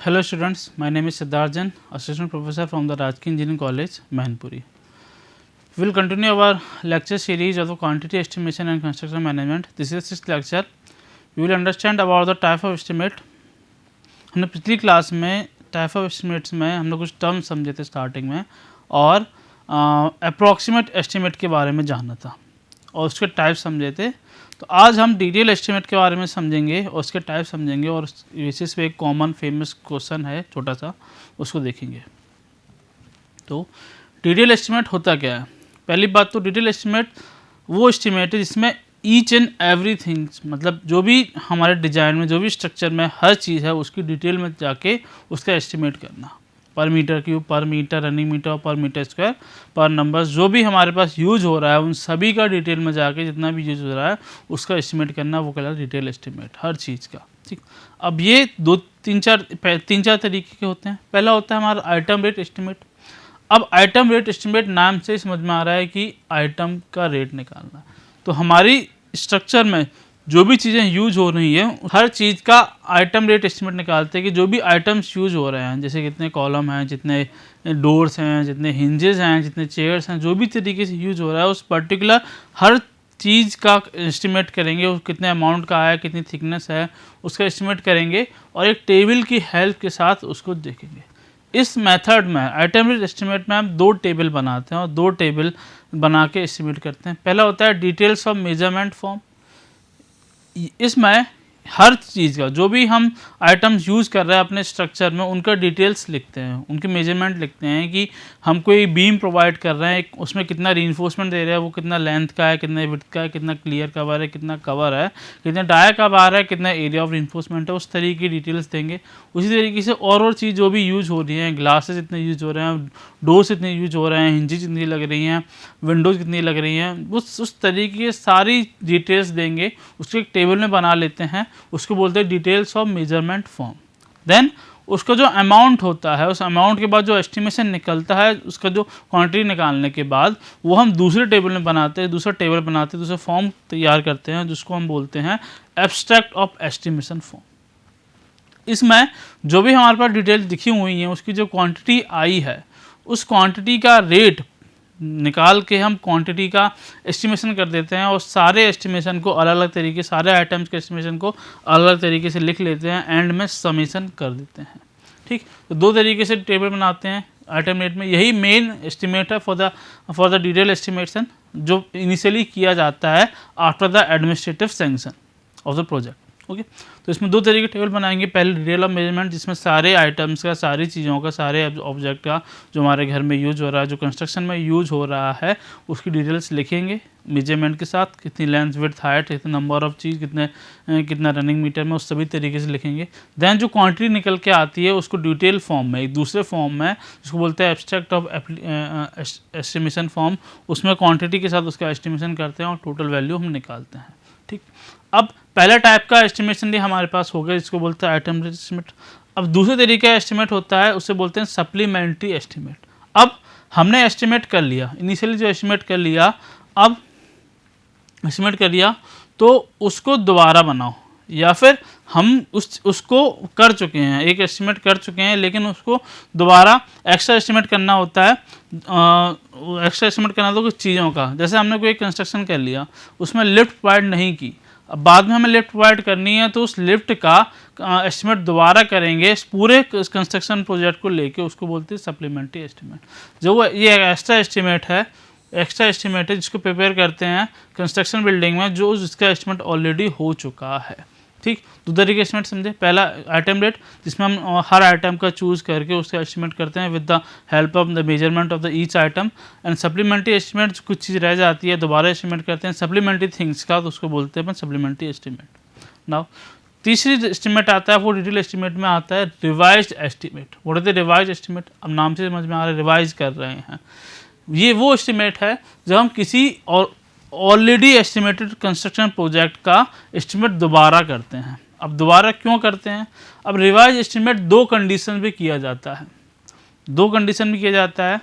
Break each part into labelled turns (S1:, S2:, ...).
S1: Hello students, my name is Siddharth Jain, Assistant Professor from the Rajki Engineering College, Mahinpuri. We will continue our lecture series of the quantity estimation and construction management. This is 6th lecture. We will understand about the type of estimate. हमने पिछली class में type of estimates में हमने कुछ term समझे थे starting में और अप्रॉक्सीमेट एस्टिमेट के बारे में जाना था और उसके टाइप समझे थे। तो आज हम डिटेल एस्टिमेट के बारे में समझेंगे और उसके टाइप समझेंगे और बेसिस पे एक कॉमन फेमस क्वेश्चन है छोटा सा, उसको देखेंगे। तो डिटेल एस्टिमेट होता क्या है? पहली बात तो डिटेल एस्टिमेट वो एस्टिमेट है जिसमें ईच एंड एवरीथिंग, मतलब जो भी हमारे डिज़ाइन में जो भी स्ट्रक्चर में हर चीज़ है उसकी डिटेल में जाके उसका एस्टिमेट करना, पर मीटर क्यूब, पर मीटर रनिंग मीटर, पर मीटर स्क्वायर, पर नंबर्स जो भी हमारे पास यूज हो रहा है उन सभी का डिटेल में जाके जितना भी यूज हो रहा है उसका एस्टिमेट करना, वो कहलाता है डिटेल एस्टिमेट हर चीज़ का। ठीक, अब ये तीन चार तरीके के होते हैं। पहला होता है हमारा आइटम रेट एस्टिमेट। अब आइटम रेट एस्टिमेट नाम से समझ में आ रहा है कि आइटम का रेट निकालना। तो हमारी स्ट्रक्चर में जो भी चीज़ें यूज हो रही हैं हर चीज़ का आइटम रेट एस्टिमेट निकालते हैं कि जो भी आइटम्स यूज हो रहे हैं, जैसे कितने कॉलम हैं, जितने डोर्स हैं, जितने हिंजेस हैं, जितने चेयर्स हैं, जो भी तरीके से यूज हो रहा है उस पर्टिकुलर हर चीज़ का एस्टिमेट करेंगे। वो कितने अमाउंट का है, कितनी थिकनेस है, उसका एस्टिमेट करेंगे और एक टेबल की हेल्प के साथ उसको देखेंगे। इस मेथड में आइटम रेट एस्टिमेट में हम दो टेबल बनाते हैं और दो टेबल बना के एस्टिमेट करते हैं। पहला होता है डिटेल्स ऑफ मेजरमेंट फॉर्म। इसमें हर चीज़ का जो भी हम आइटम्स यूज़ कर रहे हैं अपने स्ट्रक्चर में उनका डिटेल्स लिखते हैं, उनके मेजरमेंट लिखते हैं कि हम कोई बीम प्रोवाइड कर रहे हैं, उसमें कितना रीइंफोर्समेंट दे रहे हैं, वो कितना लेंथ का है, कितना विड्थ का है, कितना क्लियर कवर है, कितना कवर है, कितना डाया कवर है, कितना एरिया ऑफ रीइंफोर्समेंट है, उस तरीके की डिटेल्स देंगे। उसी तरीके से और चीज़ जो भी यूज़ हो रही हैं, ग्लासेस इतने यूज़ हो रहे हैं, डोर्स इतने यूज हो रहे हैं, हिंजेस इतनी लग रही हैं, विंडोज़ कितनी लग रही हैं, उस तरीके की सारी डिटेल्स देंगे। उसको एक टेबल में बना लेते हैं, उसको बोलते हैं details of measurement form. Then उसका जो अमाउंट होता है, उस अमाउंट के बाद जो एस्टिमेशन निकलता है, उसका जो क्वांटिटी निकालने के बाद वो हम दूसरे टेबल में बनाते हैं, दूसरा टेबल बनाते हैं, दूसरा फॉर्म तैयार करते हैं जिसको हम बोलते हैं एब्स्ट्रैक्ट ऑफ एस्टिमेशन फॉर्म। इसमें जो भी हमारे पास डिटेल दिखी हुई हैं उसकी जो क्वांटिटी आई है उस क्वांटिटी का रेट निकाल के हम क्वांटिटी का एस्टिमेशन कर देते हैं और सारे एस्टिमेशन को अलग अलग तरीके, सारे आइटम्स के एस्टिमेशन को अलग अलग तरीके से लिख लेते हैं, एंड में समेशन कर देते हैं। ठीक, तो दो तरीके से टेबल बनाते हैं आइटम रेट में। यही मेन एस्टिमेट है फॉर द डिटेल एस्टिमेशन जो इनिशियली किया जाता है after the administrative sanction of the project. Okay, तो इसमें दो तरीके टेबल बनाएंगे। पहले डिटेल ऑफ मेजरमेंट जिसमें सारे आइटम्स का, सारी चीज़ों का, सारे ऑब्जेक्ट का जो हमारे घर में यूज हो रहा है, जो कंस्ट्रक्शन में यूज हो रहा है उसकी डिटेल्स लिखेंगे मेजरमेंट के साथ, कितनी लेंथ, विड्थ, हाइट, कितने नंबर ऑफ चीज़, कितना रनिंग मीटर में, उस सभी तरीके से लिखेंगे। देन जो क्वांटिटी निकल के आती है उसको डिटेल फॉर्म में, एक दूसरे फॉर्म में जिसको बोलते हैं एब्स्ट्रैक्ट ऑफ एस्टिमेशन फॉर्म, उसमें क्वांटिटी के साथ उसका एस्टिमेशन करते हैं और टोटल वैल्यू हम निकालते हैं। ठीक, अब पहला टाइप का एस्टिमेशन भी हमारे पास हो गया जिसको बोलते हैं आइटम रेट एस्टिमेट। अब दूसरे तरीके का एस्टिमेट होता है, उससे बोलते हैं सप्लीमेंट्री एस्टिमेट। अब हमने एस्टिमेट कर लिया, इनिशियली जो एस्टिमेट कर लिया, अब एस्टिमेट कर लिया तो उसको दोबारा बनाओ, या फिर हम उसको कर चुके हैं, एक एस्टिमेट कर चुके हैं लेकिन उसको दोबारा एक्स्ट्रा एस्टिमेट करना होता है। एक्स्ट्रा एस्टिमेट करना तो कुछ चीज़ों का, जैसे हमने कोई कंस्ट्रक्शन कर लिया, उसमें लिफ्ट प्रोवाइड नहीं की, अब बाद में हमें लिफ्ट प्रोवाइड करनी है तो उस लिफ्ट का एस्टिमेट दोबारा करेंगे इस पूरे कंस्ट्रक्शन प्रोजेक्ट को लेके, उसको बोलते हैं सप्लीमेंट्री एस्टिमेट। जो ये एक्स्ट्रा एस्टिमेट है जिसको प्रिपेयर करते हैं कंस्ट्रक्शन बिल्डिंग में, जो जिसका एस्टिमेट ऑलरेडी हो चुका है। ठीक, दो तरीके एस्टिमेट समझे। पहला आइटम रेट जिसमें हम हर आइटम का चूज़ करके उसका एस्टिमेट करते हैं with the help of the measurement of the each item. And supplementary estimate कुछ चीज़ रह जाती है दोबारा एस्टिमेट करते हैं सप्लीमेंट्री थिंग्स का, तो उसको बोलते हैं अपन सप्लीमेंट्री एस्टिमेट। नाउ तीसरी एस्टिमेट आता है, वो डिटेल एस्टिमेट में आता है revised estimate. What is the revised estimate? अब नाम से समझ में आ रहा है रिवाइज कर रहे हैं। ये वो एस्टिमेट है जब हम किसी और ऑलरेडी एस्टिमेटेड कंस्ट्रक्शन प्रोजेक्ट का एस्टिमेट दोबारा करते हैं। अब दोबारा क्यों करते हैं? अब रिवाइज एस्टिमेट दो कंडीशन पे किया जाता है, दो कंडीशन में किया जाता है।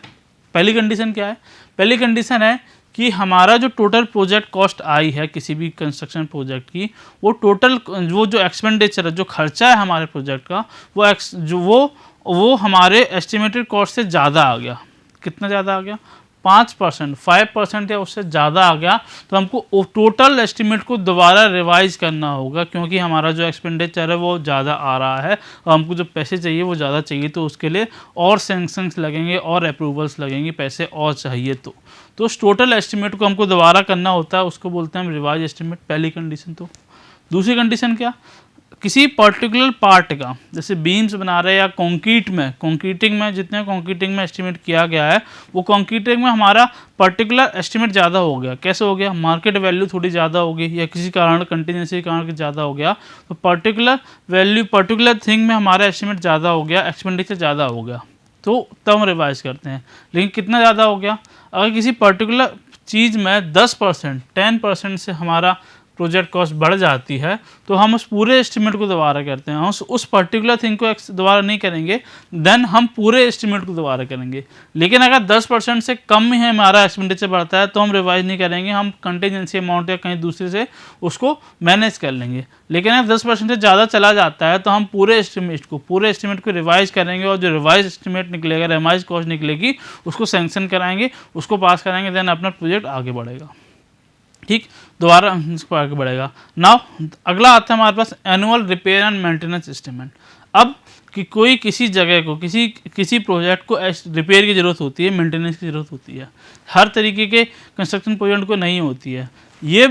S1: पहली कंडीशन क्या है? पहली कंडीशन है कि हमारा जो टोटल प्रोजेक्ट कॉस्ट आई है किसी भी कंस्ट्रक्शन प्रोजेक्ट की, वो टोटल वो जो एक्सपेंडिचर है, जो खर्चा है हमारे प्रोजेक्ट का, वो हमारे एस्टिमेटेड कॉस्ट से ज़्यादा आ गया। कितना ज़्यादा आ गया? 5%, 5% या उससे ज़्यादा आ गया, तो हमको टोटल एस्टिमेट को दोबारा रिवाइज करना होगा, क्योंकि हमारा जो एक्सपेंडिचर है वो ज़्यादा आ रहा है और हमको जो पैसे चाहिए वो ज़्यादा चाहिए, तो उसके लिए और सैंक्शंस लगेंगे और अप्रूवल्स लगेंगे, पैसे और चाहिए। तो उस टोटल एस्टिमेट को हमको दोबारा करना होता है, उसको बोलते हैं हम रिवाइज एस्टिमेट, पहली कंडीशन। तो दूसरी कंडीशन क्या? किसी पर्टिकुलर पार्ट का, जैसे बीम्स बना रहे हैं या कंक्रीटिंग में जितने कंक्रीटिंग में एस्टिमेट किया गया है, वो कंक्रीटिंग में हमारा पर्टिकुलर एस्टिमेट ज़्यादा हो गया। कैसे हो गया? मार्केट वैल्यू थोड़ी ज़्यादा हो गई या किसी कारण कंटीन्यूसी के कारण ज़्यादा हो गया, तो पर्टिकुलर वैल्यू पर्टिकुलर थिंग में हमारा एस्टिमेट ज़्यादा हो गया, एक्सपेंडिचर ज़्यादा हो गया, तो तब हम रिवाइज करते हैं। लेकिन कितना ज़्यादा हो गया? अगर किसी पर्टिकुलर चीज़ में 10%, 10% से हमारा प्रोजेक्ट कॉस्ट बढ़ जाती है, तो हम उस पूरे एस्टिमेट को दोबारा करते हैं। हम उस पर्टिकुलर थिंग को दोबारा नहीं करेंगे, देन हम पूरे एस्टिमेट को दोबारा करेंगे। लेकिन अगर 10% से कम में है हमारा एक्सपेंडिचर बढ़ता है, तो हम रिवाइज नहीं करेंगे, हम कंटीजेंसी अमाउंट या कहीं दूसरे से उसको मैनेज कर लेंगे। लेकिन अगर 10% से ज़्यादा चला जाता है, तो हम पूरे एस्टिमेट को रिवाइज करेंगे, और जो रिवाइज एस्टिमेट निकलेगा, रिवाइज कॉस्ट निकलेगी, उसको सैंक्शन कराएंगे, उसको पास कराएंगे, देन अपना प्रोजेक्ट आगे बढ़ेगा। ठीक, दोबारा इसको आगे बढ़ेगा। नाउ अगला आता है हमारे पास annual repair and maintenance estimate. अब कि कोई किसी जगह को, किसी प्रोजेक्ट को रिपेयर की ज़रूरत होती है, मेंटेनेंस की ज़रूरत होती है, हर तरीके के कंस्ट्रक्शन प्रोजेक्ट को नहीं होती है। ये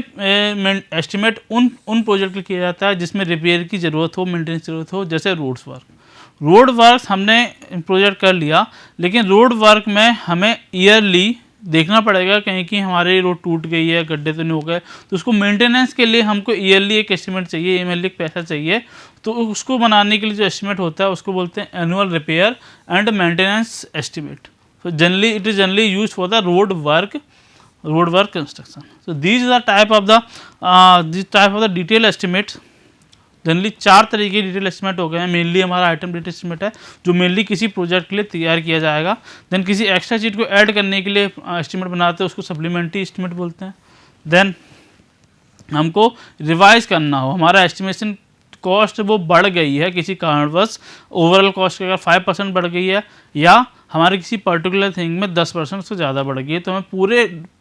S1: एस्टिमेट उन प्रोजेक्ट के किया जाता है जिसमें रिपेयर की ज़रूरत हो, मेंटेनेंस की ज़रूरत हो, जैसे रोड वर्क हमने प्रोजेक्ट कर लिया, लेकिन रोड वर्क में हमें ईयरली देखना पड़ेगा कहीं कि हमारी रोड टूट गई है, गड्ढे तो नहीं हो गए, तो उसको मेंटेनेंस के लिए हमको ईयरली एक एस्टिमेट चाहिए, ईयरली पैसा चाहिए। तो उसको बनाने के लिए जो एस्टिमेट होता है उसको बोलते हैं annual repair and maintenance estimate. so it is generally used for the road work construction. So these are the type of the detail estimates. Generally 4 तरीके के डिटेल एस्टिमेट हो गए हैं। मेनली हमारा आइटम डिटेल एस्टिमेट है, जो mainly किसी project के लिए तैयार किया जाएगा। देन किसी एक्स्ट्रा चीज़ को ऐड करने के लिए एस्टिमेट बनाते हैं, उसको सप्लीमेंट्री एस्टिमेट बोलते हैं। देन हमको रिवाइज करना हो, हमारा एस्टिमेशन कॉस्ट वो बढ़ गई है किसी कारणवश, ओवरऑल कॉस्ट अगर 5% बढ़ गई है, या हमारे किसी पर्टिकुलर थिंग में 10% से ज़्यादा बढ़ गई है, तो हमें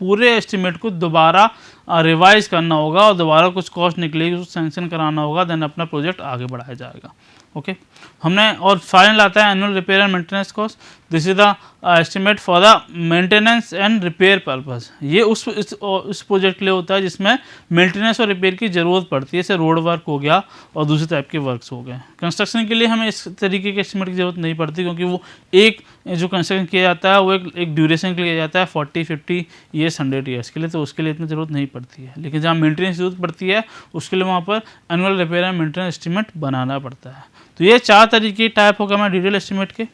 S1: पूरे एस्टिमेट को दोबारा रिवाइज करना होगा और दोबारा कुछ कॉस्ट निकलेगी, उसको सैंक्शन कराना होगा, देन अपना प्रोजेक्ट आगे बढ़ाया जाएगा। ओके, हमने और फाइनल आता है annual repair and maintenance cost. This is the estimate for the maintenance and repair purpose. ये उस प्रोजेक्ट के लिए होता है जिसमें मेंटेनेंस और रिपेयर की ज़रूरत पड़ती है, जैसे रोड वर्क हो गया और दूसरे टाइप के वर्क्स हो गए। कंस्ट्रक्शन के लिए हमें इस तरीके के एस्टिमेट की ज़रूरत नहीं पड़ती, क्योंकि वो एक जो कंस्ट्रक्शन किया जाता है वो एक ड्यूरेशन के लिए किया जाता है, 40-50 ईयर्स 100 ईयर्स के लिए, तो उसके लिए इतनी ज़रूरत नहीं पड़ती है। लेकिन जहाँ मेंटेनेंस की ज़रूरत पड़ती है, उसके लिए वहाँ पर annual repair and maintenance estimate बनाना पड़ता है। तो ये 4 तरीके टाइप हो गए हमारे डिटेल एस्टिमेट के।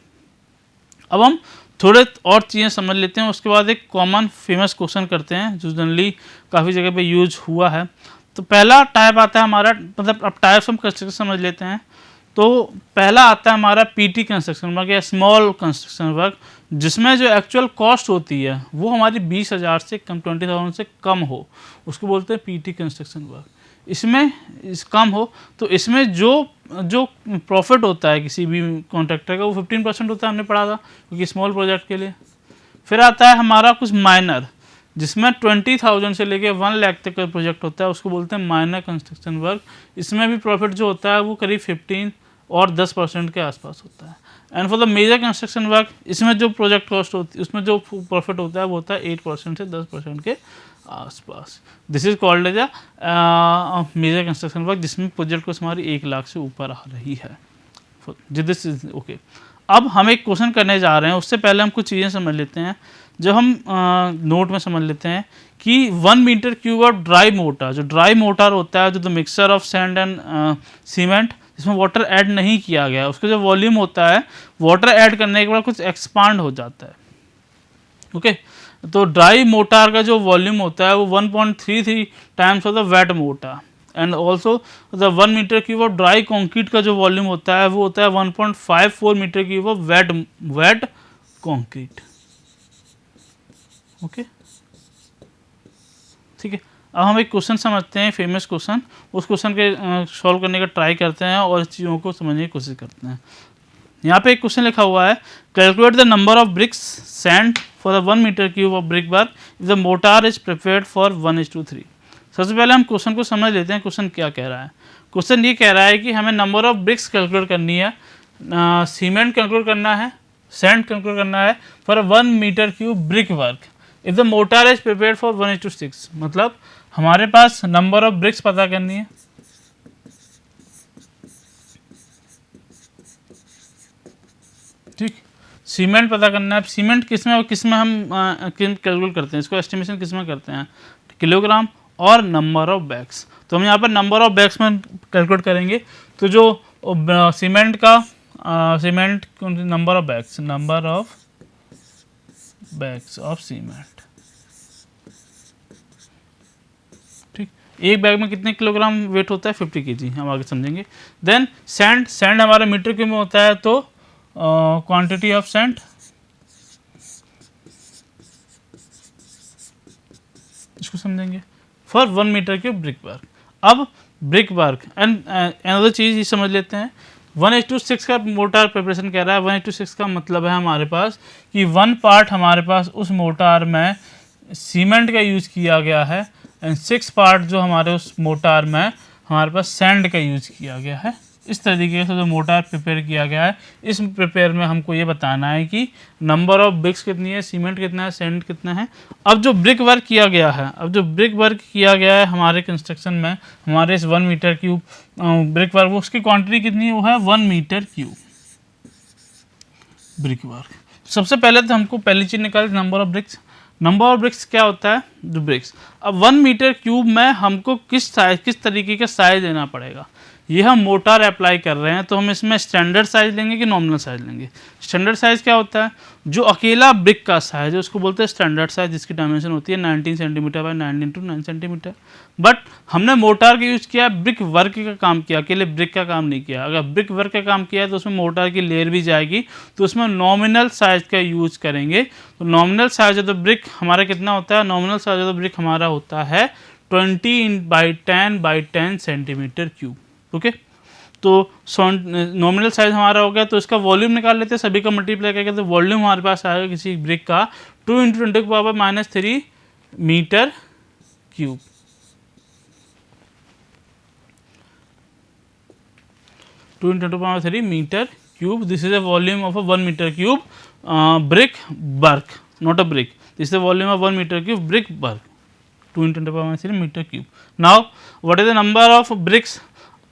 S1: अब हम थोड़े और चीज़ें समझ लेते हैं, उसके बाद एक कॉमन फेमस क्वेश्चन करते हैं जो जनरली काफ़ी जगह पे यूज हुआ है। तो पहला टाइप आता है हमारा, मतलब अब टाइप्स हम कंस्ट्रक्शन समझ लेते हैं। तो पहला आता है हमारा पीटी कंस्ट्रक्शन वर्क या स्मॉल कंस्ट्रक्शन वर्क, जिसमें जो एक्चुअल कॉस्ट होती है वो हमारी 20,000 से कम, 20,000 से कम हो, उसको बोलते हैं पीटी कंस्ट्रक्शन वर्क। इसमें कम हो तो इसमें जो प्रॉफिट होता है किसी भी कॉन्ट्रैक्टर का, वो 15% होता है, हमने पढ़ा था, क्योंकि स्मॉल प्रोजेक्ट के लिए। फिर आता है हमारा कुछ माइनर, जिसमें 20,000 से लेके 1 लाख तक का प्रोजेक्ट होता है, उसको बोलते हैं माइनर कंस्ट्रक्शन वर्क। इसमें भी प्रॉफिट जो होता है वो करीब 15 और 10% के आसपास होता है। And for the major construction work, इसमें जो प्रोजेक्ट कॉस्ट होती है, उसमें जो प्रॉफिट होता है वो होता है 8% से 10% के आसपास। This is called as a major construction work, जिसमें प्रोजेक्ट कॉस्ट हमारी 1 लाख से ऊपर आ रही है। This is okay. अब हम एक क्वेश्चन करने जा रहे हैं, उससे पहले हम कुछ चीज़ें समझ लेते हैं जो हम नोट में समझ लेते हैं कि 1 metre cube of dry mortar, जो ड्राई मोटर होता है, जो the mixture of sand and cement, जिसमें वाटर ऐड नहीं किया गया, उसका जो वॉल्यूम होता है, वाटर ऐड करने के बाद कुछ एक्सपांड हो जाता है। ओके, तो ड्राई मोटर का जो वॉल्यूम होता है वो 1.33 times of the wet mortar. And also the 1 metre cube of dry concrete का जो वॉल्यूम होता है वो होता है 1.54 metre cube of wet concrete. Okay, ठीक है। अब हम एक क्वेश्चन समझते हैं, फेमस क्वेश्चन, उस क्वेश्चन के सॉल्व करने का ट्राई करते हैं और इस चीज़ों को समझने की कोशिश करते हैं। यहाँ पे एक क्वेश्चन लिखा हुआ है, calculate the number of bricks sand for the 1 metre cube of brick work if the mortar is prepared for 1:3। सबसे पहले हम क्वेश्चन को समझ लेते हैं, क्वेश्चन क्या कह रहा है। क्वेश्चन ये कह रहा है कि हमें नंबर ऑफ ब्रिक्स कैलकुलेट करनी है, सीमेंट कैलकुलेट करना है, सैंड कैलकुलेट करना है for 1 metre cube brick work if the mortar is prepared for 1:6। मतलब हमारे पास नंबर ऑफ ब्रिक्स पता करनी है, ठीक, सीमेंट पता करना है। सीमेंट किस में हम कैलकुलेट करते हैं, इसको एस्टिमेशन किस में करते हैं, किलोग्राम और नंबर ऑफ बैग्स। तो हम यहाँ पर नंबर ऑफ बैग्स में कैलकुलेट करेंगे। तो जो सीमेंट का cement number of bags of cement, ठीक, एक बैग में कितने किलोग्राम वेट होता है, 50 kg, हम आगे समझेंगे। देन सैंड हमारा मीटर क्यूब में होता है, तो क्वांटिटी ऑफ सैंड, इसको समझेंगे for 1 metre cube brick work. अब ब्रिक वर्क एंड अनदर चीज़ ये समझ लेते हैं, 1:6 का मोटार प्रिपरेशन कह रहा है। 1:6 का मतलब है हमारे पास कि 1 पार्ट हमारे पास उस मोटार में सीमेंट का यूज़ किया गया है एंड 6 पार्ट जो हमारे उस मोटार में हमारे पास सैंड का यूज़ किया गया है। इस तरीके से जो मोटार प्रिपेयर किया गया है, इस प्रिपेयर में हमको ये बताना है कि नंबर ऑफ ब्रिक्स कितनी है, सीमेंट कितना है, सैंड कितना है। अब जो ब्रिक वर्क किया गया है, हमारे कंस्ट्रक्शन में, हमारे इस 1 मीटर क्यूब ब्रिक वर्क, उसकी क्वांटिटी कितनी है, वो है 1 मीटर क्यूब ब्रिक वर्क। सबसे पहले तो हमको पहली चीज़ निकाल, number of BRICS. Number of BRICS क्या होता है, जो ब्रिक्स। अब 1 मीटर क्यूब में हमको किस तरीके का साइज देना पड़ेगा। ये हम मोटार अप्लाई कर रहे हैं, तो हम इसमें स्टैंडर्ड साइज लेंगे कि नॉमिनल साइज लेंगे। स्टैंडर्ड साइज क्या होता है, जो अकेला ब्रिक का साइज है उसको बोलते हैं स्टैंडर्ड साइज, जिसकी डायमेंशन होती है 19 सेंटीमीटर बाई 9 सेंटीमीटर। बट हमने मोटार का यूज़ किया, ब्रिक वर्क का काम किया, अकेले ब्रिक का काम नहीं किया। अगर ब्रिक वर्क का काम किया है तो उसमें मोटार की लेयर भी जाएगी, तो उसमें नॉमिनल साइज का यूज़ करेंगे। तो nominal size of the brick हमारा कितना होता है, nominal size of the brick हमारा होता है 20/10 सेंटीमीटर क्यूब। ओके, तो नॉमिनल साइज हमारा हो गया, तो इसका वॉल्यूम निकाल लेते हैं, सभी का मल्टीप्लाई करके, तो वॉल्यूम हमारे पास आएगा किसी ब्रिक का 2 × 10⁻³ metre cube. Metre cube. This is a volume of a 1 metre cube brick work, not a brick. This is the volume of 1 metre cube brick work, 2 × 10⁻³ metre cube. Now what is the number of bricks.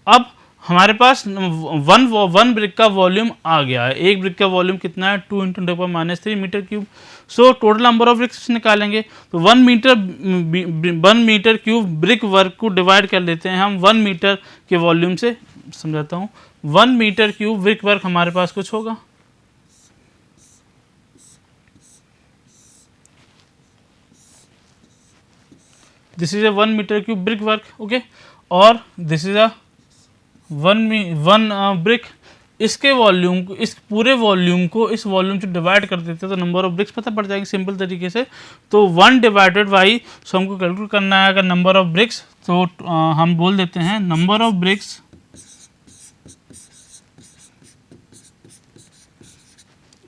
S1: अब हमारे पास one brick का volume आ गया है। एक brick का volume कितना है, 2 × 10⁻³ metre cube. So total number of bricks निकालेंगे, तो 1 मीटर क्यूब ब्रिक वर्क को डिवाइड कर लेते हैं हम 1 मीटर के वॉल्यूम से। समझाता हूँ, 1 मीटर क्यूब ब्रिक वर्क हमारे पास कुछ होगा, this is a 1 metre cube brick work, okay, और दिस इज अ 1 ब्रिक। इसके वॉल्यूम को, इस पूरे वॉल्यूम को इस वॉल्यूम से डिवाइड कर देते हैं, तो नंबर ऑफ ब्रिक्स पता पड़ जाएगी सिंपल तरीके से। तो 1 डिवाइडेड बाई, सो हमको कैलकुलेट करना है अगर नंबर ऑफ ब्रिक्स, तो हम बोल देते हैं number of bricks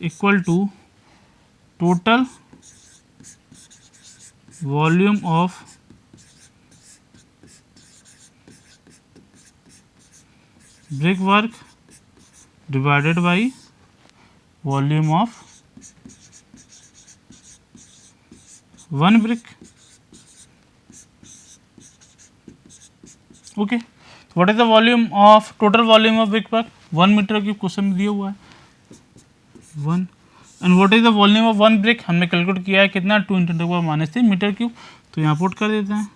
S1: equal to total volume of brick work divided by volume of 1 brick. Okay, what is the volume of, total volume of brick work, 1 metre cube, question में दिया हुआ है 1। And what is the volume of 1 brick, हमने calculate किया है कितना, 2 × 10⁻³ metre cube. तो यहाँ पुट कर देते हैं,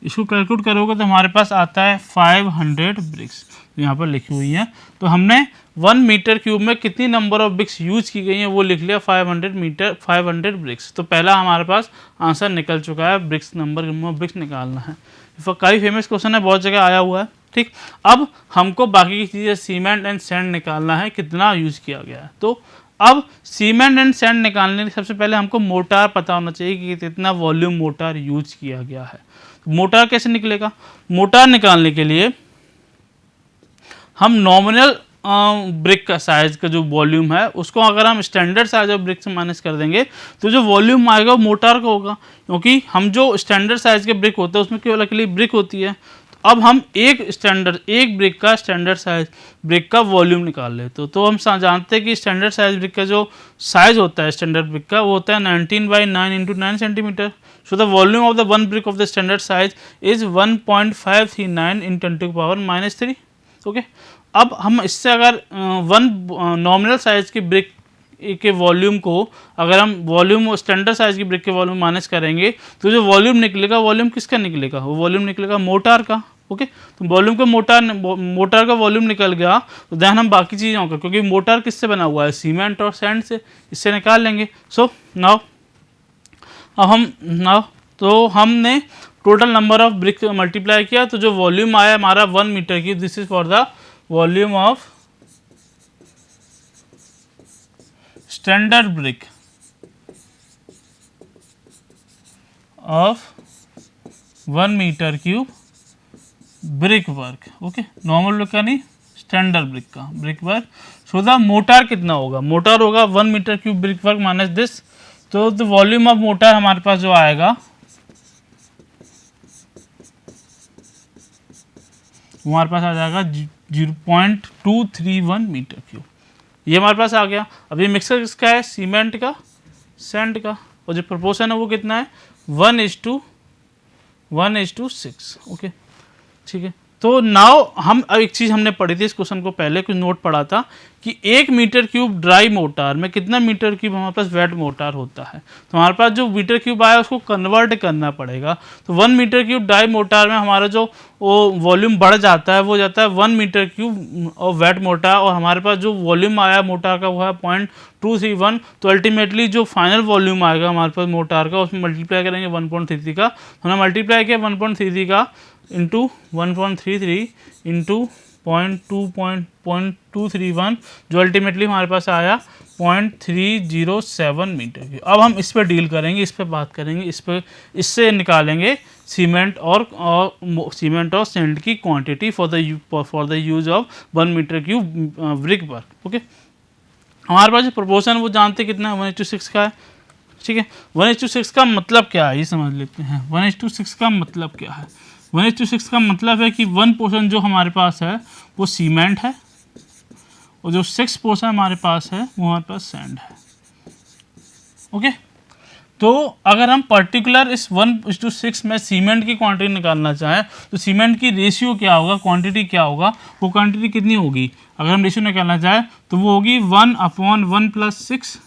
S1: इसको कैलकुलेट करोगे तो हमारे पास आता है 500 ब्रिक्स, तो यहाँ पर लिखी हुई है। तो हमने 1 मीटर क्यूब में कितनी नंबर ऑफ ब्रिक्स यूज की गई हैं वो लिख लिया, 500 ब्रिक्स। तो पहला हमारे पास आंसर निकल चुका है, ब्रिक्स नंबर ऑफ ब्रिक्स निकालना है। काफ़ी फेमस क्वेश्चन है, बहुत जगह आया हुआ है, ठीक। अब हमको बाकी की चीज़ें सीमेंट एंड सैंड निकालना है, कितना यूज़ किया गया है। तो अब सीमेंट एंड सैंड निकालने के लिए सबसे पहले हमको मोटार पता होना चाहिए कि कितना वॉल्यूम मोटार यूज किया गया है। मोटार कैसे निकलेगा? मोटार निकालने के लिए हम नॉमिनल ब्रिक का साइज का जो वॉल्यूम है उसको अगर हम स्टैंडर्ड साइज ऑफ ब्रिक से माइनस कर देंगे तो जो वॉल्यूम आएगा वो मोटार का होगा, क्योंकि हम जो स्टैंडर्ड साइज के ब्रिक होते हैं उसमें केवल अकेली ब्रिक होती है। तो अब हम एक ब्रिक का स्टैंडर्ड साइज ब्रिक का वॉल्यूम निकाल लेते तो हम जानते हैं कि स्टैंडर्ड साइज ब्रिक का जो साइज होता है स्टैंडर्ड ब्रिक का वो होता है 19/9 × 9 centimetre. So the volume of the one brick of the standard size is 1.539 × 10⁻³ okay. अब हम इससे अगर नॉमिनल साइज की ब्रिक के वॉल्यूम को अगर हम वॉल्यूम स्टैंडर्ड साइज की ब्रिक के वॉल्यूम माइनस करेंगे तो जो वॉल्यूम निकलेगा वॉल्यूम किसका निकलेगा? वो वॉल्यूम निकलेगा मोटार का। ओके, तो वॉल्यूम का मोटार का वॉल्यूम निकल गया तो ध्यान हम बाकी चीज़ों का, क्योंकि मोटार किससे बना हुआ है? सीमेंट और सैंड से, इससे निकाल लेंगे। सो नाउ तो हमने total number of brick multiply किया तो जो वॉल्यूम आया हमारा 1 मीटर की, this is for the volume of standard brick of 1 metre cube brick work. Okay, normal brick का नहीं, स्टैंडर्ड ब्रिक का brick work. So the mortar कितना होगा? मोटार होगा 1 metre cube brick work minus this, तो the volume of mortar हमारे पास जो आएगा वो हमारे पास आ जाएगा 0.231 मीटर क्यूब। ये हमारे पास आ गया। अब ये मिक्सर किसका है? सीमेंट का, सैंड का, और जो प्रोपोर्शन है वो कितना है? 1:6। ओके, ठीक है। तो नाउ हम अब एक चीज़ हमने पढ़ी थी इस क्वेश्चन को पहले, कुछ नोट पढ़ा था कि 1 मीटर क्यूब ड्राई मोटार में कितना मीटर क्यूब हमारे पास वेट मोटार होता है। तो हमारे पास जो मीटर क्यूब आया उसको कन्वर्ट करना पड़ेगा। तो 1 मीटर क्यूब ड्राई मोटार में हमारा जो वो वॉल्यूम बढ़ जाता है वो जाता है 1 मीटर क्यूब और वेट मोटार, और हमारे पास जो वॉल्यूम आया मोटार का वो है 0.231। तो अल्टीमेटली जो फाइनल वॉल्यूम आएगा हमारे पास मोटार का उसमें मल्टीप्लाई करेंगे 1.33 का। हमने मल्टीप्लाई किया 1.33 का इंटू 1.33 इंटू 0.231 जो अल्टीमेटली हमारे पास आया 0.307 मीटर की। अब हम इस पर डील करेंगे, इस पर बात करेंगे, इससे निकालेंगे सीमेंट और सैंड की quantity for the use of 1 metre cube brick work. Okay, हमारे पास जो प्रोपोर्शन वो जानते कितना है? 1:6 का है। ठीक है, 1:6 का मतलब क्या है ये समझ लेते हैं। 1:6 का मतलब क्या है? 1:6 का मतलब है कि 1% जो हमारे पास है वो सीमेंट है और जो 6% हमारे पास है वो हमारे पास सैंड है। ओके, तो अगर हम पर्टिकुलर इस 1:6 में सीमेंट की क्वांटिटी निकालना चाहें तो सीमेंट की रेशियो क्या होगा, क्वांटिटी क्या होगा, वो क्वांटिटी कितनी होगी? अगर हम रेशियो निकालना चाहें तो वो होगी 1/1 + 6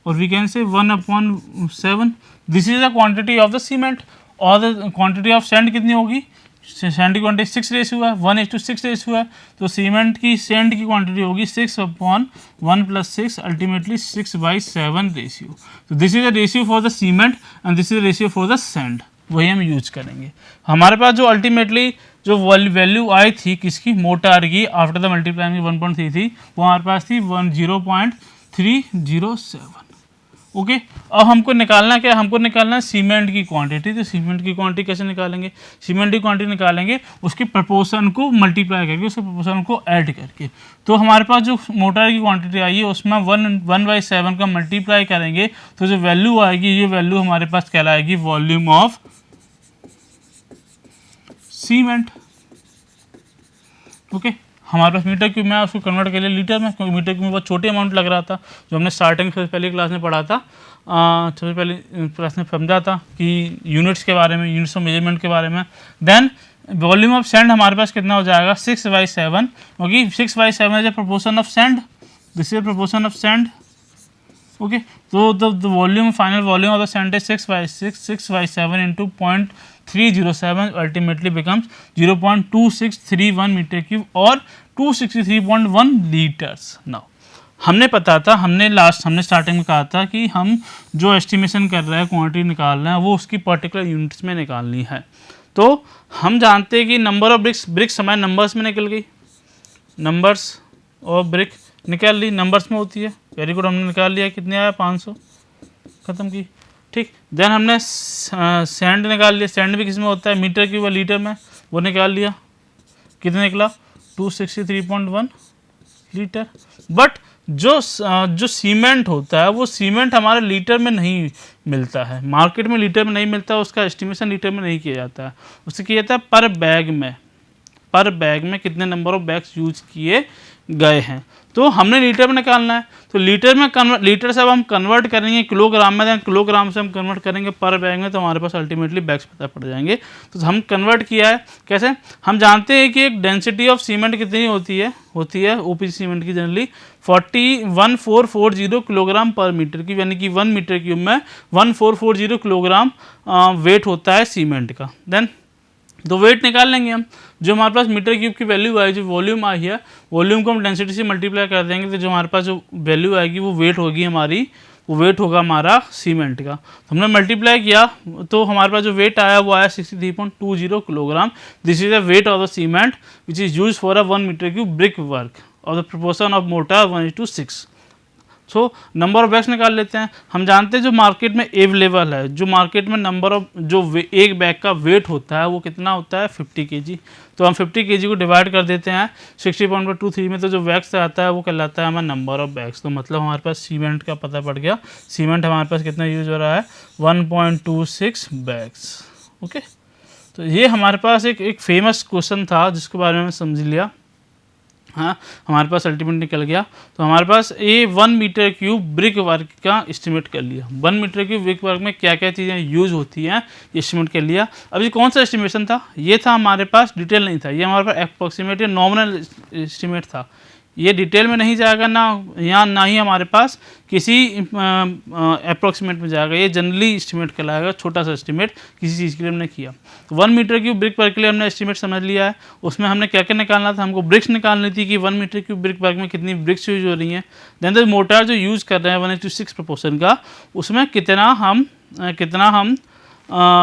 S1: और we can say 1/7। This is the quantity of the cement. और द क्वांटिटी ऑफ सैंड कितनी होगी? सैंड की क्वांटिटी 6 रेशियो है, 1:6 रेशियो है, तो सीमेंट की सैंड की क्वांटिटी होगी 6/1 + 6 अल्टीमेटली 6/7 रेशियो। तो this is the ratio for the cement and this is the ratio for the sand. वही हम यूज करेंगे। हमारे पास जो अल्टीमेटली जो वैल्यू आई थी किसकी? मोटार की, आफ्टर द मल्टीप्लाइंग 1.33 वो हमारे पास थी 0.307। ओके, अब हमको निकालना क्या? हमको निकालना है सीमेंट की क्वांटिटी। तो सीमेंट की क्वांटिटी कैसे निकालेंगे? सीमेंट की क्वांटिटी निकालेंगे उसकी प्रोपोर्शन को मल्टीप्लाई करके, उसके प्रोपोर्शन को ऐड करके। तो हमारे पास जो मोटर की क्वांटिटी आई है उसमें 1/7 का मल्टीप्लाई करेंगे तो जो वैल्यू आएगी ये वैल्यू हमारे पास कहलाएगी वॉल्यूम ऑफ सीमेंट। ओके, हमारे पास मीटर क्यूब में उसको कन्वर्ट कर लिया लीटर में, क्योंकि मीटर क्यूब में बहुत छोटे अमाउंट लग रहा था जो हमने स्टार्टिंग सबसे पहली क्लास में पढ़ा था। सबसे पहले क्लास में समझा था कि यूनिट्स के बारे में, यूनिट्स ऑफ मेजरमेंट के बारे में। देन वॉल्यूम ऑफ सैंड हमारे पास कितना हो जाएगा? 6/7, क्योंकि 6/7 is a proportion of sand, this is proportion of sand. Okay, तो the volume final volume of the sand is 6/7 into 0.307 ultimately becomes 0.2631 metre cube और 263.1 लीटर्स। नाउ हमने पता था, हमने स्टार्टिंग में कहा था कि हम जो एस्टिमेशन कर रहे हैं, क्वांटिटी निकाल रहे हैं, वो उसकी पर्टिकुलर यूनिट्स में निकालनी है। तो हम जानते हैं कि नंबर ऑफ ब्रिक्स हमारे नंबर्स में निकल गई, नंबर्स ऑफ ब्रिक निकल ली, नंबर्स में होती है। वेरी गुड, हमने निकाल लिया, कितने आया 500, ख़त्म की। ठीक, देन हमने सैंड निकाल लिया, सैंड भी किस में होता है, मीटर क्यूब या लीटर में, वो निकाल लिया, कितना निकला 263.1 लीटर। बट जो सीमेंट होता है वो सीमेंट हमारे लीटर में नहीं मिलता है, मार्केट में लीटर में नहीं मिलता, उसका एस्टिमेशन लीटर में नहीं किया जाता है, उससे किया जाता है पर बैग में कितने नंबर ऑफ बैग्स यूज किए गए हैं। तो हमने लीटर में निकालना है, तो लीटर से अब हम कन्वर्ट करेंगे किलोग्राम में, दें किलोग्राम से हम कन्वर्ट करेंगे पर बैग में, तो हमारे पास अल्टीमेटली बैग्स पता पड़ जाएंगे। तो हम कन्वर्ट किया है कैसे, हम जानते हैं कि एक डेंसिटी ऑफ सीमेंट कितनी होती है ओपीसी सीमेंट की जनरली 1440 किलोग्राम पर मीटर क्यूब, यानी कि 1 मीटर क्यूब में 1440 किलोग्राम वेट होता है सीमेंट का। देन तो वेट निकाल लेंगे हम, जो हमारे पास मीटर क्यूब की वैल्यू आई, जो वॉल्यूम आई है, वॉल्यूम को हम डेंसिटी से मल्टीप्लाई कर देंगे, तो जो हमारे पास जो वैल्यू आएगी वो वेट होगी हमारी, वो वेट होगा हमारा सीमेंट का। तो हमने मल्टीप्लाई किया तो हमारे पास जो वेट आया वो आया 63.20 kilogram. This is the weight of the cement which is use for a 1 metre cube brick work और the proportion of mortar 1:6। So number of bags निकाल लेते हैं। हम जानते हैं जो मार्केट में अवेलेबल है, जो मार्केट में नंबर ऑफ जो एक बैग का वेट होता है वो कितना होता है 50 kg। तो हम 50 kg को डिवाइड कर देते हैं 60.23 में, तो जो बैग्स आता है वो कहलाता है हमारा नंबर ऑफ बैग्स। तो मतलब हमारे पास सीमेंट का पता पड़ गया, सीमेंट हमारे पास कितना यूज हो रहा है 1.26 बैग्स। ओके, तो ये हमारे पास एक फेमस क्वेश्चन था जिसके बारे में समझ लिया। हाँ, हमारे पास अल्टीमेट निकल गया। तो हमारे पास 1 मीटर क्यूब ब्रिक वर्क का एस्टिमेट कर लिया। 1 मीटर क्यूब ब्रिक वर्क में क्या क्या चीज़ें यूज होती हैं एस्टिमेट कर लिया। अब ये कौन सा एस्टिमेशन था, ये था हमारे पास डिटेल नहीं था, ये हमारे पास अप्रॉक्सीमेट या नॉमिनल एस्टिमेट था। ये डिटेल में नहीं जाएगा ना, यहाँ ना ही हमारे पास किसी अप्रॉक्सीमेट में जाएगा, ये जनरली एस्टिमेट कहलाएगा, छोटा सा एस्टिमेट किसी चीज़ के लिए हमने किया। तो 1 मीटर क्यूब ब्रिक वर्क के लिए हमने एस्टिमेट समझ लिया है। उसमें हमने क्या क्या निकालना था, हमको ब्रिक्स निकालनी थी कि 1 मीटर क्यूब ब्रिक वर्क में कितनी ब्रिक्स यूज हो रही हैं। देन द मोटार जो यूज़ कर रहे हैं 1:6 प्रोपोर्शन का, उसमें कितना हम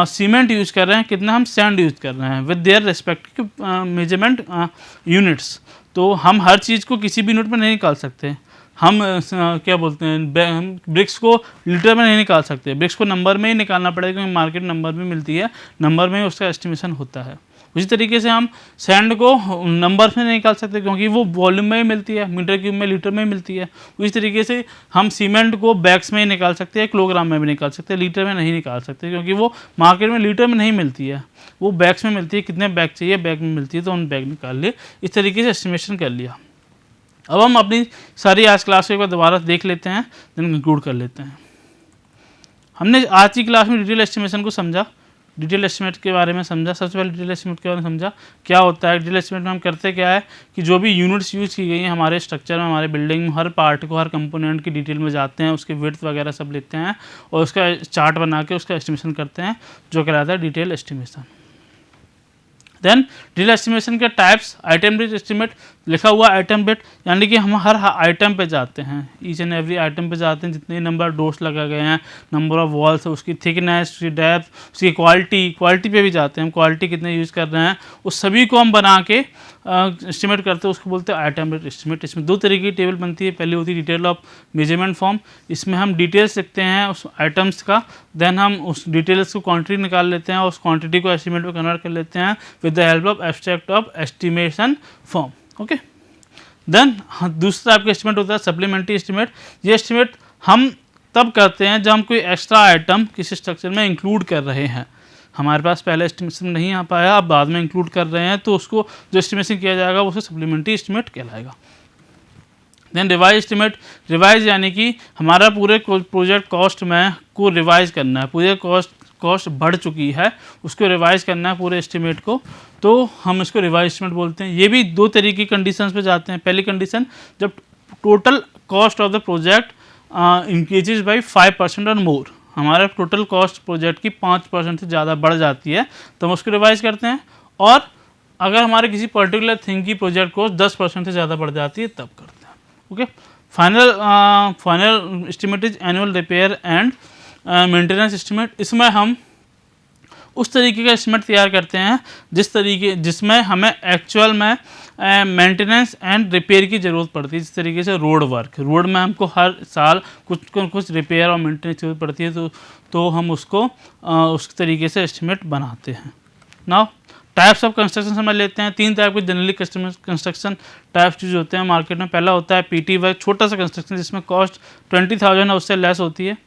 S1: सीमेंट यूज़ कर रहे हैं, कितना हम सैंड यूज़ कर रहे हैं with their respective measurement units. तो हम हर चीज़ को किसी भी यूनिट में नहीं निकाल सकते, हम क्या बोलते हैं, हम ब्रिक्स को लीटर में नहीं निकाल सकते, ब्रिक्स को नंबर में ही निकालना पड़ेगा क्योंकि मार्केट नंबर में मिलती है, नंबर में ही उसका एस्टिमेशन होता है। उसी तरीके से हम सैंड को नंबर में नहीं निकाल सकते क्योंकि वो वॉल्यूम में ही मिलती है, मीटर क्यूब में लीटर में मिलती है। उसी तरीके से हम सीमेंट को बैग्स में ही निकाल सकते हैं, किलोग्राम में भी निकाल सकते हैं, लीटर में नहीं निकाल सकते क्योंकि वो मार्केट में लीटर में नहीं मिलती है, वो बैग्स में मिलती है। कितने बैग चाहिए, बैग में मिलती है, तो हम बैग निकाल लिए। इस तरीके से एस्टिमेशन कर लिया। अब हम अपनी सारी आज क्लास को एक बार दोबारा देख लेते हैं, देन कंक्लूड कर लेते हैं। हमने आज की क्लास में डिटेल एस्टिमेशन को समझा, डिटेल एस्टिमेट के बारे में समझा। सबसे पहले डिटेल एस्टिमेट के बारे में समझा क्या होता है। डिटेल एस्टिमेट में हम करते क्या है कि जो भी यूनिट्स यूज़ की गई हैं हमारे स्ट्रक्चर में, हमारे बिल्डिंग में, हर पार्ट को, हर कंपोनेंट की डिटेल में जाते हैं, उसके विड्थ वगैरह सब लेते हैं और उसका चार्ट बना के उसका एस्टिमेशन करते हैं, जो कहलाता है detail estimation. Then detail estimation के टाइप्स, आइटम बेस्ड एस्टिमेट, लिखा हुआ आइटम बेस्ड, यानी कि हम हर आइटम पे जाते हैं, ईच एंड एवरी आइटम पे जाते हैं, जितने नंबर ऑफ डोर्स लगा गए हैं, नंबर ऑफ वॉल्स, उसकी थिकनेस, उसकी डेप्थ, उसकी क्वालिटी पे भी जाते हैं, हम क्वालिटी कितने यूज़ कर रहे हैं, उस सभी को हम बना के एस्टिमेट करते हैं, उसको बोलते हैं आइटम बेस्ड एस्टिमेट। इसमें दो तरीके की टेबल बनती है, पहली होती है डिटेल ऑफ मेजरमेंट फॉर्म, इसमें हम डिटेल्स लिखते हैं उस आइटम्स का, देन हम उस डिटेल्स को क्वांटिटी निकाल लेते हैं और उस क्वांटिटी को एस्टिमेट में कन्वर्ट कर लेते हैं with the help of abstract of estimation form. Okay, then दूसरा आपका एस्टिमेट होता है सप्लीमेंट्री एस्टिमेट। ये एस्टिमेट हम तब करते हैं जब हम कोई एक्स्ट्रा आइटम किसी स्ट्रक्चर में इंक्लूड कर रहे हैं, हमारे पास पहले एस्टिमेशन नहीं आ पाया, अब बाद में इंक्लूड कर रहे हैं, तो उसको जो एस्टिमेशन किया जाएगा वो सप्लीमेंट्री एस्टिमेट कहलाएगा। देन रिवाइज एस्टिमेट, रिवाइज यानी कि हमारा पूरे प्रोजेक्ट कॉस्ट में को रिवाइज करना है, पूरे कॉस्ट बढ़ चुकी है, उसको रिवाइज करना है पूरे एस्टिमेट को, तो हम इसको रिवाइज एस्टिमेट बोलते हैं। ये भी दो तरीके की कंडीशंस पे जाते हैं। पहली कंडीशन, जब total cost of the project increases by 5% और मोर, हमारा टोटल कॉस्ट प्रोजेक्ट की 5% से ज़्यादा बढ़ जाती है तो हम उसको रिवाइज करते हैं, और अगर हमारे किसी पर्टिकुलर थिंग की प्रोजेक्ट कॉस्ट 10% से ज़्यादा बढ़ जाती है तब करते हैं। Okay, final estimate is annual repair and maintenance estimate. इसमें हम उस तरीके का एस्टिमेट तैयार करते हैं जिसमें हमें एक्चुअल में मेंटेनेंस एंड रिपेयर की ज़रूरत पड़ती है। जिस तरीके से रोड में हमको हर साल कुछ रिपेयर और मेंटेनेंस की ज़रूरत पड़ती है, तो हम उसको उस तरीके से एस्टिमेट बनाते हैं। नाउ टाइप्स ऑफ कंस्ट्रक्शन समझ लेते हैं। 3 टाइप के जनरली कंस्ट्रक्शन टाइप्स यूज होते हैं मार्केट में। पहला होता है पीटी वर्क, छोटा सा कंस्ट्रक्शन जिसमें कॉस्ट 20,000 है उससे लेस होती है।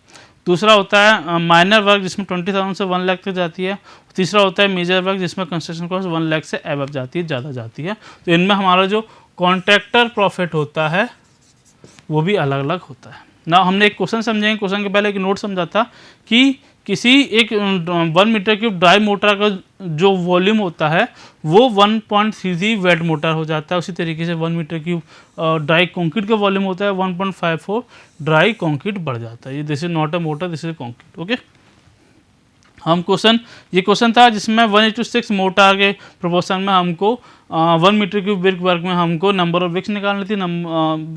S1: दूसरा होता है माइनर वर्क जिसमें 20,000 से 1 लाख तक जाती है। तीसरा होता है मेजर वर्क जिसमें कंस्ट्रक्शन कॉस्ट 1 लाख से अबव जाती है, ज़्यादा जाती है। तो इनमें हमारा जो कॉन्ट्रैक्टर प्रॉफिट होता है वो भी अलग अलग होता है ना। हमने एक क्वेश्चन समझेंगे, क्वेश्चन के पहले एक नोट समझा था कि किसी एक 1 मीटर क्यूब ड्राई मोटर का जो वॉल्यूम होता है वो 1.33 वेट मोटर हो जाता है। उसी तरीके से 1 मीटर क्यूब ड्राई कंक्रीट का वॉल्यूम होता है 1.54 ड्राई कंक्रीट बढ़ जाता है। ये this is not a motor, this is concrete. Okay, हम ये क्वेश्चन था जिसमें 1:6 मोटर के प्रोपोर्शन में हमको 1 मीटर क्यूब ब्रिक वर्क में हमको नंबर ऑफ ब्रिक्स निकालनी थी,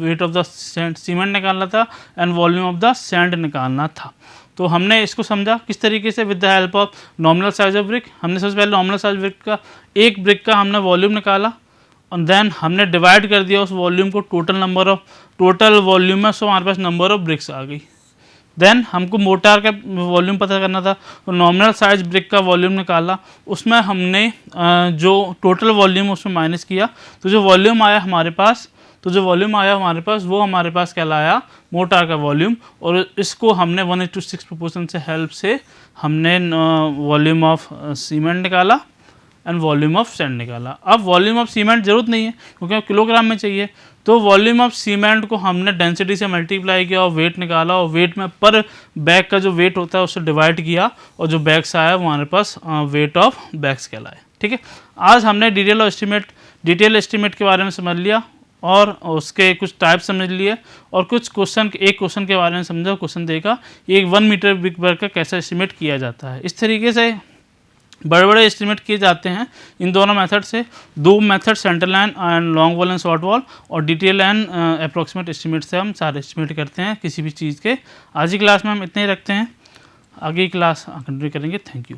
S1: वेट ऑफ द सीमेंट निकालना था and volume of the sand निकालना था। तो हमने इसको समझा किस तरीके से, with the help of nominal size of brick. हमने सबसे पहले नॉमिनल साइज ब्रिक का एक ब्रिक का हमने वॉल्यूम निकाला और देन हमने डिवाइड कर दिया उस वॉल्यूम को टोटल वॉल्यूम में, सो हमारे पास नंबर ऑफ ब्रिक्स आ गई। देन हमको मोटार का वॉल्यूम पता करना था, तो नॉमिनल साइज ब्रिक का वॉल्यूम निकाला, उसमें हमने जो टोटल वॉल्यूम उसमें माइनस किया, तो जो वॉल्यूम आया हमारे पास वो हमारे पास कहलाया मोटार का वॉल्यूम। और इसको हमने 1:6 प्रोपोर्शन से हेल्प से हमने वॉल्यूम ऑफ सीमेंट निकाला एंड वॉल्यूम ऑफ सैंड निकाला। अब वॉल्यूम ऑफ सीमेंट ज़रूरत नहीं है क्योंकि किलोग्राम में चाहिए, तो वॉल्यूम ऑफ सीमेंट को हमने डेंसिटी से मल्टीप्लाई किया और वेट निकाला, और वेट में पर बैग का जो वेट होता है उससे डिवाइड किया, और जो बैग्स आया वो हमारे पास वेट ऑफ बैग्स कहलाए। ठीक है, आज हमने डिटेल एस्टिमेट के बारे में समझ लिया और उसके कुछ टाइप समझ लिए, और कुछ एक क्वेश्चन के बारे में समझा। क्वेश्चन देखा एक 1 मीटर ब्रिक वर्क का कैसा एस्टिमेट किया जाता है। इस तरीके से बड़े एस्टिमेट किए जाते हैं इन दोनों मेथड से। 2 method, central line and long wall and short wall, और डिटेल एंड अप्रॉक्सीमेट एस्टिमेट से हम सारे एस्टिमेट करते हैं किसी भी चीज़ के। आज की क्लास में हम इतने ही रखते हैं, आगे की क्लास कंटिन्यू करेंगे। Thank you.